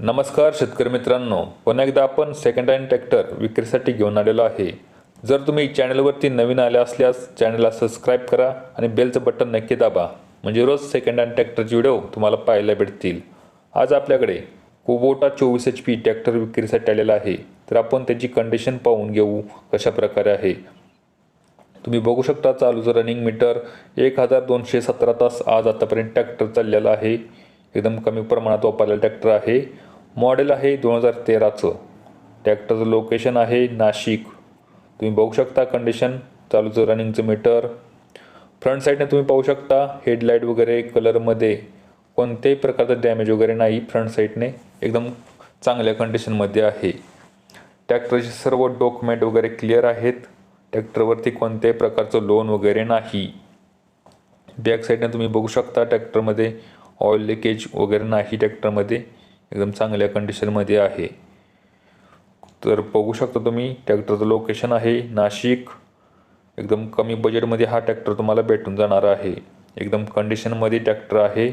नमस्कार शेतकरी मित्रांनो, पुन्हा एकदा आपण सेकंड हँड ट्रॅक्टर विक्रीसाठी घेऊन आलेलो आहे। जर तुम्ही चॅनलवरती नवीन आले असल्यास चॅनलला सबस्क्राईब करा आणि बेलचं बटन नक्की दाबा, म्हणजे रोज सेकंड हँड ट्रॅक्टरचे व्हिडिओ तुम्हाला पाहायला भेटतील। आज आपल्याकडे कुबोटा 24 HP ट्रॅक्टर विक्रीसाठी आलेला आहे, तर आपण त्याची कंडिशन पाहून घेऊ कशा प्रकारे आहे। तुम्ही बघू शकता चालूचं रनिंग मीटर 1217 तास आज आतापर्यंत ट्रॅक्टर चाललेला आहे। एकदम कमी प्रमाणात वापरलेला ट्रॅक्टर आहे। मॉडेल आहे 2013चं। ट्रॅक्टरचं लोकेशन आहे नाशिक। तुम्ही बघू शकता कंडिशन, चालूचं रनिंगचं मीटर। फ्रंट साईडने तुम्ही पाहू शकता हेडलाईट वगैरे कलरमध्ये कोणत्याही प्रकारचं डॅमेज वगैरे नाही। फ्रंट साईडने एकदम चांगल्या कंडिशनमध्ये आहे। ट्रॅक्टरचे सर्व डॉक्युमेंट वगैरे क्लिअर आहेत। ट्रॅक्टरवरती कोणत्याही प्रकारचं लोन वगैरे नाही। बॅक साईडने तुम्ही बघू शकता ट्रॅक्टरमध्ये ऑइल लिकेज वगैरे नाही। ट्रॅक्टरमध्ये एकदम चांगल्या कंडिशनमध्ये आहे। तर बघू शकता तुम्ही ट्रॅक्टरचं लोकेशन आहे नाशिक। एकदम कमी बजेटमध्ये हा ट्रॅक्टर तुम्हाला भेटून जाणार आहे। एकदम कंडिशनमध्ये ट्रॅक्टर आहे।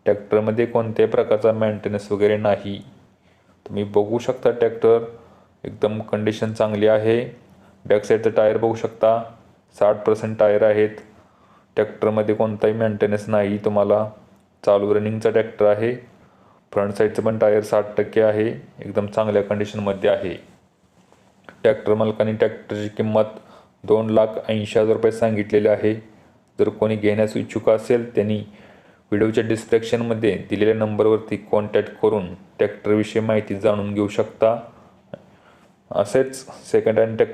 ट्रॅक्टरमध्ये कोणत्याही प्रकारचा मेंटेनन्स वगैरे नाही। तुम्ही बघू शकता ट्रॅक्टर एकदम कंडिशन चांगली आहे। बॅक साईडचं टायर बघू शकता 60% टायर आहेत। ट्रॅक्टरमध्ये कोणताही मेंटेनन्स नाही तुम्हाला। चालू रनिंगचा ट्रॅक्टर आहे। फ्रंट साईडचं पण टायर 60% आहे। एकदम चांगल्या कंडिशनमध्ये आहे। ट्रॅक्टर मालकाने ट्रॅक्टरची किंमत 2,80,000 रुपये सांगितलेली आहे। जर कोणी घेण्यास इच्छुक असेल त्यांनी व्हिडिओच्या डिस्क्रिप्शनमध्ये दिलेल्या नंबरवरती कॉन्टॅक्ट करून ट्रॅक्टरविषयी माहिती जाणून घेऊ शकता। असेच सेकंड हँड